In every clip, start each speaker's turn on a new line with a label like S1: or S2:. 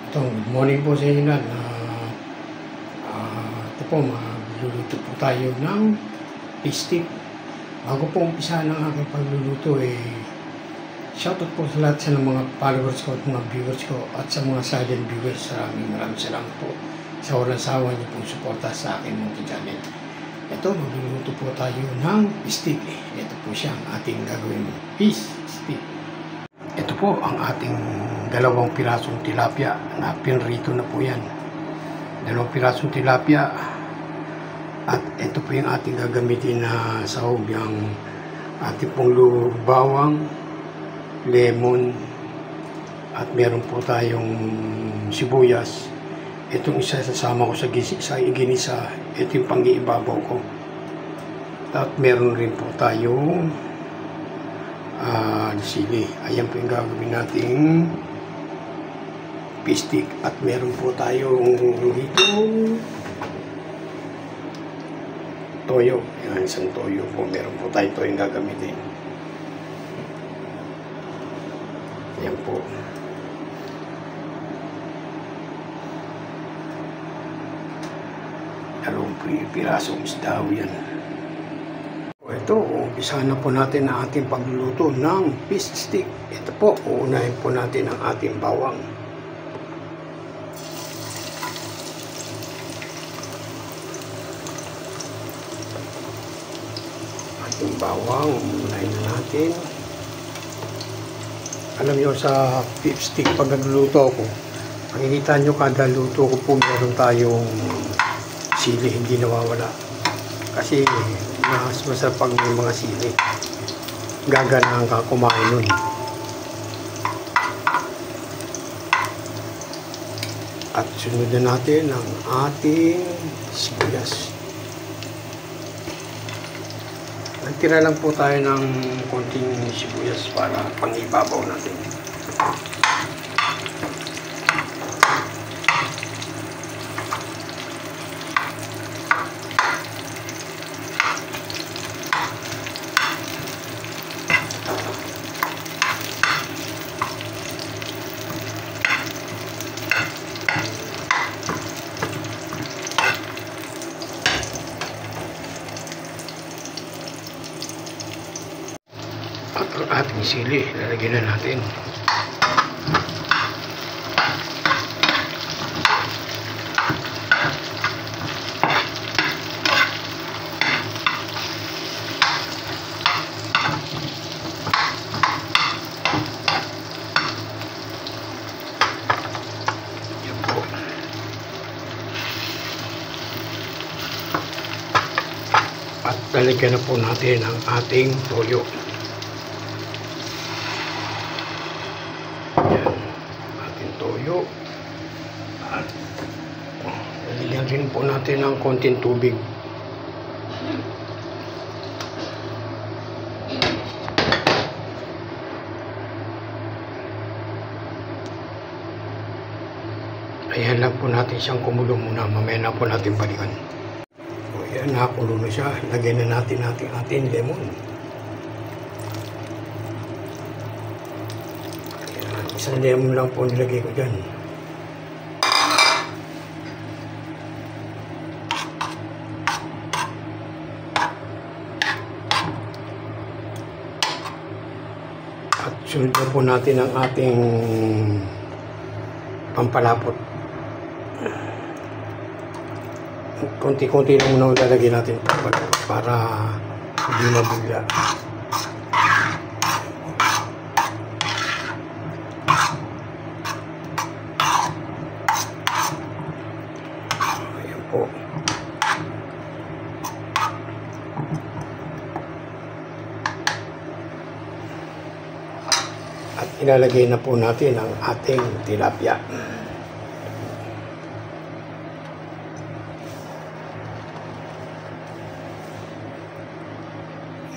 S1: Good morning po sa inyo lahat. Ito po, magluluto po tayo ng fish stick. Bago po umpisa ng aking pagluluto, shoutout po sa lahat sa mga followers ko at mga viewers ko at sa mga silent viewers. Maraming salamat po sa walang sawa niyo pong suporta sa aking mga channel. Ito, magluluto po tayo ng fish stick. Ito po siya ang ating gagawin fish stick. Ito po ang ating dalawang pirasong tilapia na pinrito na po yan. Dalawang pirasong tilapia. At ito po yung ating gagamitin na sahog, yung ating pong bawang, lemon, at meron po tayong sibuyas. Itong isa sasama ko sa ginisa. Ito yung pang-iibabaw ko. At meron rin po tayong sili. Ayan po yung gagawin nating fish stick. At meron po tayong itong toyo. Yan, isang toyo po. Meron po tayong toyo yung gagamitin. Ayan po. Dalawang pirasong isda yan. Ito, umpisa na po natin ang ating pagluluto ng fish stick. Ito po, uunahin po natin ang ating bawang. Ating bawang, uunahin na natin. Alam nyo, sa fish stick pag nagluluto ako, makikita nyo kada luto ko po meron tayong sili, hindi nawawala. Kasi mas masarap pag may mga sili. Gaganahan ka kumain nun. At sunod na natin ang ating sibuyas. Nagtira lang po tayo ng konting sibuyas para pang-ibabaw natin. At ang ating sili, lalagyan na natin. Yan po. At lalagyan na po natin ang ating toyo. At lalagyan rin po natin ng konting tubig. Ayan lang po natin siyang kumulo muna. Mamaya na po natin balikan. O yan, nakakulo na siya. Lagyan na natin ating lemon. Isang lemon lang po nilagay ko dyan. At sunod na po natin ang ating pampalapot. Konti-konti lang muna lalagay natin para hindi mabigla. Po. At ilalagay na po natin ang ating tilapia.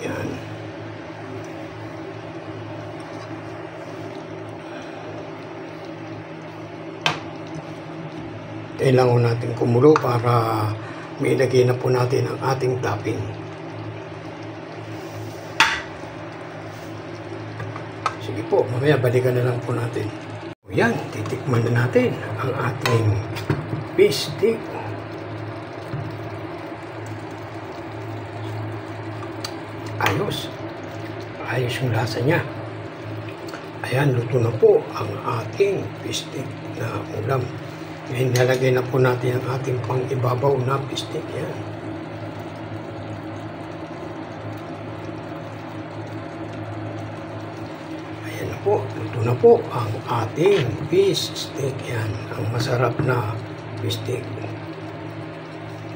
S1: Yan. Kailangan natin kumulo para may ilagay na po natin ang ating topping. Sige po, mamaya balikan na lang po natin. Yan, titikman na natin ang ating fish stick. Ayos. Ayos yung lasa niya. Ayan, luto na po ang ating fish stick na ulam. Ngayon, nalagay na po natin ang ating pang-ibabaw na fish stick. Yan. Ayan na po, luto na po ang ating fish stick. Yan, ang masarap na fish stick.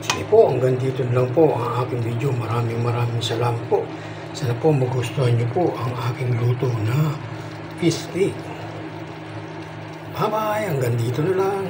S1: Sige po, hanggang dito lang po ang aking video. Maraming salamat po. Sana po magustuhan niyo po ang aking luto na fish stick. Bye-bye, hanggang dito na lang.